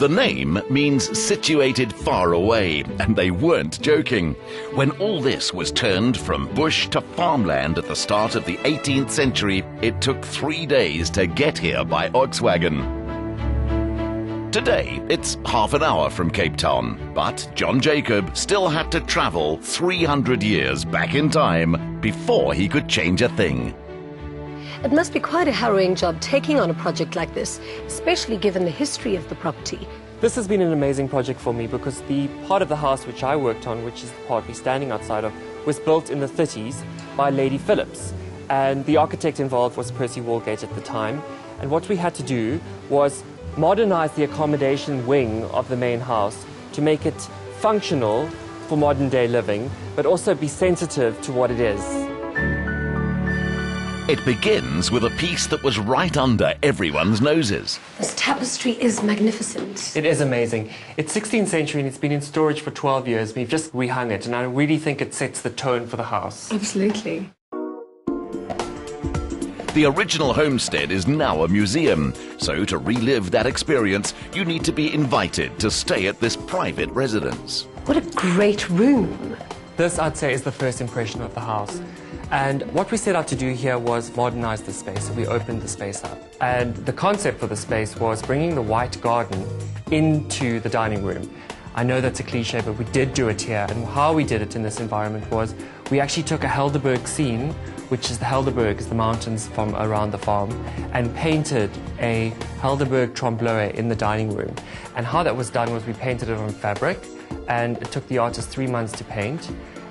The name means situated far away, and they weren't joking. When all this was turned from bush to farmland at the start of the 18th century, it took 3 days to get here by Volkswagen. Today, it's half an hour from Cape Town, but John Jacob still had to travel 300 years back in time before he could change a thing. It must be quite a harrowing job taking on a project like this, especially given the history of the property. This has been an amazing project for me because the part of the house which I worked on, which is the part we're standing outside of, was built in the 30s by Lady Phillips. And the architect involved was Percy Walgate at the time. And what we had to do was modernize the accommodation wing of the main house to make it functional for modern day living, but also be sensitive to what it is. It begins with a piece that was right under everyone's noses. This tapestry is magnificent. It is amazing. It's 16th century and it's been in storage for 12 years. We've just rehung it and I really think it sets the tone for the house. Absolutely. The original homestead is now a museum, so to relive that experience, you need to be invited to stay at this private residence. What a great room. This, I'd say, is the first impression of the house. And what we set out to do here was modernize the space. We opened the space up. And the concept for the space was bringing the white garden into the dining room. I know that's a cliche, but we did do it here. And how we did it in this environment was we actually took a Helderberg scene, which is the Helderberg, is the mountains from around the farm, and painted a Helderberg trembloe in the dining room. And how that was done was we painted it on fabric, and it took the artist 3 months to paint.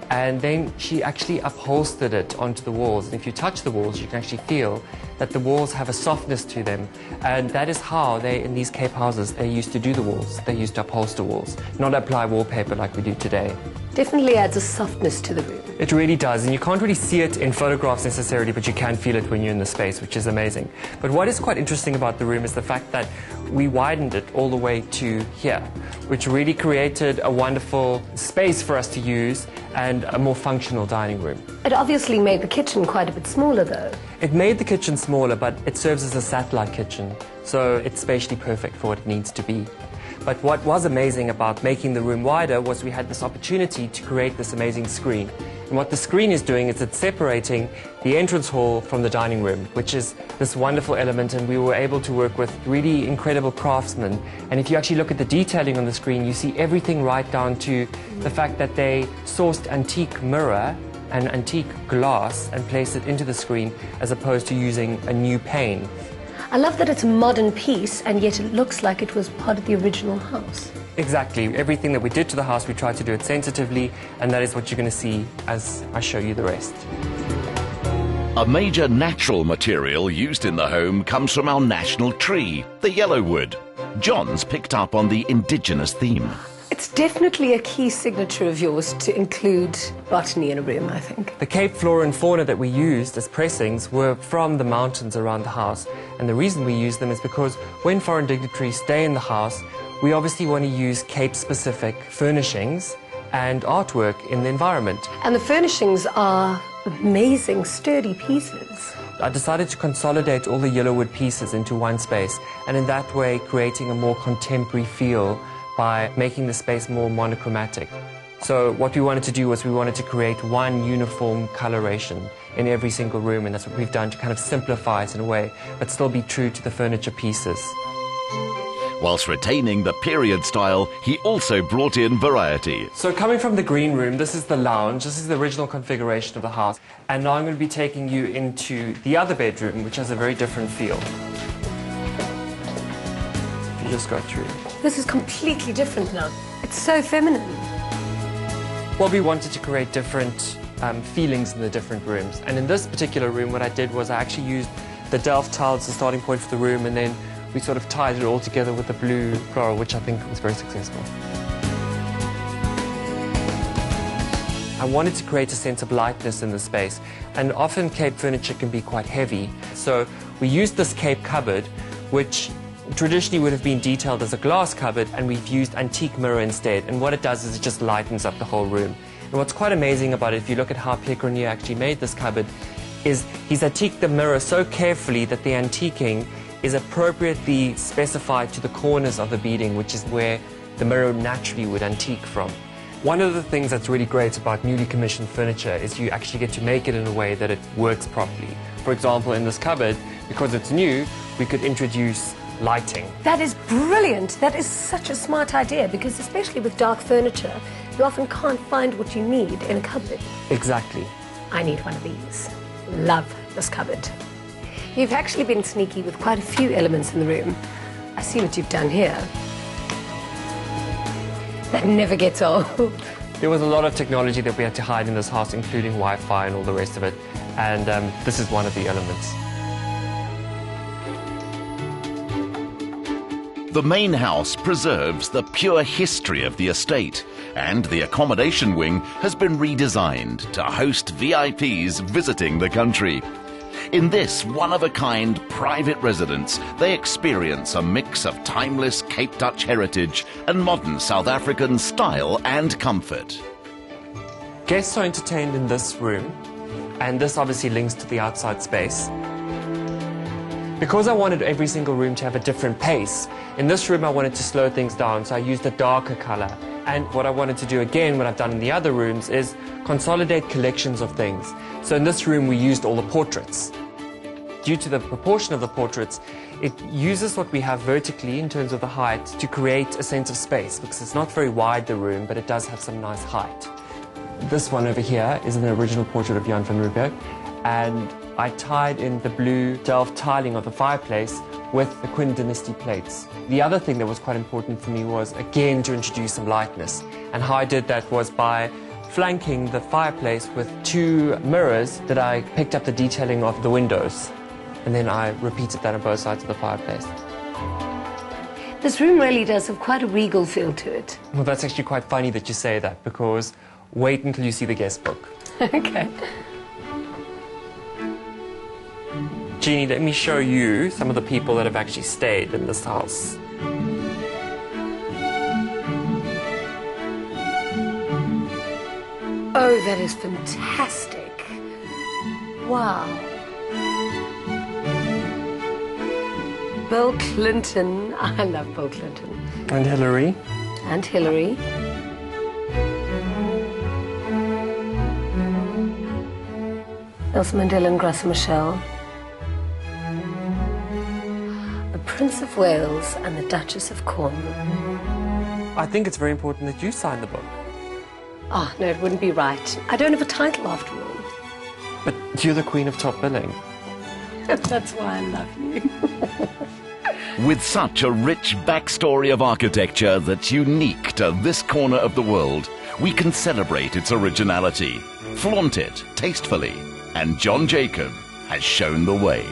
And then she actually upholstered it onto the walls. And if you touch the walls, you can actually feel that the walls have a softness to them. And that is how they, in these Cape houses, they used to do the walls. They used to upholster walls, not apply wallpaper like we do today. Definitely adds a softness to the room. It really does, and you can't really see it in photographs necessarily, but you can feel it when you're in the space, which is amazing. But what is quite interesting about the room is the fact that we widened it all the way to here, which really created a wonderful space for us to use and a more functional dining room. It obviously made the kitchen quite a bit smaller, though. It made the kitchen smaller, but it serves as a satellite kitchen, so it's spatially perfect for what it needs to be. But what was amazing about making the room wider was we had this opportunity to create this amazing screen. And what the screen is doing is it's separating the entrance hall from the dining room, which is this wonderful element, and we were able to work with really incredible craftsmen. And if you actually look at the detailing on the screen, you see everything right down to the fact that they sourced antique mirror and antique glass and placed it into the screen as opposed to using a new pane. I love that it's a modern piece, and yet it looks like it was part of the original house. Exactly. Everything that we did to the house, we tried to do it sensitively, and that is what you're going to see as I show you the rest. A major natural material used in the home comes from our national tree, the yellowwood. John's picked up on the indigenous theme. It's definitely a key signature of yours to include botany in a room, I think. The Cape flora and fauna that we used as pressings were from the mountains around the house. And the reason we used them is because when foreign dignitaries stay in the house, we obviously want to use Cape-specific furnishings and artwork in the environment. And the furnishings are amazing, sturdy pieces. I decided to consolidate all the yellowwood pieces into one space, and in that way creating a more contemporary feel by making the space more monochromatic. So what we wanted to do was we wanted to create one uniform coloration in every single room, and that's what we've done to kind of simplify it in a way, but still be true to the furniture pieces. Whilst retaining the period style, he also brought in variety. So coming from the green room, this is the lounge, this is the original configuration of the house, and now I'm going to be taking you into the other bedroom, which has a very different feel. If you just go through. This is completely different now. It's so feminine. Well, we wanted to create different feelings in the different rooms. And in this particular room, what I did was I actually used the Delft tile as the starting point for the room, and then we sort of tied it all together with the blue floral, which I think was very successful. I wanted to create a sense of lightness in the space, and often Cape furniture can be quite heavy. So we used this Cape cupboard, which traditionally would have been detailed as a glass cupboard, and we've used antique mirror instead. And what it does is it just lightens up the whole room. And what's quite amazing about it, if you look at how Pierre Grenier actually made this cupboard, is he's antiqued the mirror so carefully that the antiquing is appropriately specified to the corners of the beading, which is where the mirror naturally would antique from. One of the things that's really great about newly commissioned furniture is you actually get to make it in a way that it works properly. For example, in this cupboard, because it's new, we could introduce lighting. That is brilliant. That is such a smart idea, because especially with dark furniture, you often can't find what you need in a cupboard. Exactly. I need one of these. Love this cupboard. You've actually been sneaky with quite a few elements in the room. I see what you've done here. That never gets old. There was a lot of technology that we had to hide in this house, including Wi-Fi and all the rest of it. And this is one of the elements. The main house preserves the pure history of the estate, and the accommodation wing has been redesigned to host VIPs visiting the country. In this one-of-a-kind private residence, they experience a mix of timeless Cape Dutch heritage and modern South African style and comfort. Guests are entertained in this room, and this obviously links to the outside space. Because I wanted every single room to have a different pace, in this room I wanted to slow things down, so I used a darker color. And what I wanted to do again, what I've done in the other rooms, is consolidate collections of things. So in this room we used all the portraits. Due to the proportion of the portraits, it uses what we have vertically in terms of the height to create a sense of space, because it's not very wide, the room, but it does have some nice height. This one over here is an original portrait of Jan van Riebeeck, and I tied in the blue delft tiling of the fireplace with the Queen Dynasty plates. The other thing that was quite important for me was, again, to introduce some lightness. And how I did that was by flanking the fireplace with two mirrors that I picked up the detailing of the windows. And then I repeated that on both sides of the fireplace. This room really does have quite a regal feel to it. Well, that's actually quite funny that you say that, because wait until you see the guest book. Okay. Jeannie, let me show you some of the people that have actually stayed in this house. Oh, that is fantastic. Wow. Bill Clinton. I love Bill Clinton. And Hillary. And Hillary. Nelson Mandela and Graça Machel. The Prince of Wales and the Duchess of Cornwall. I think it's very important that you sign the book. Oh, no, it wouldn't be right. I don't have a title after all. But you're the Queen of Top Billing. That's why I love you. With such a rich backstory of architecture that's unique to this corner of the world, we can celebrate its originality, flaunt it tastefully, and John Jacob has shown the way.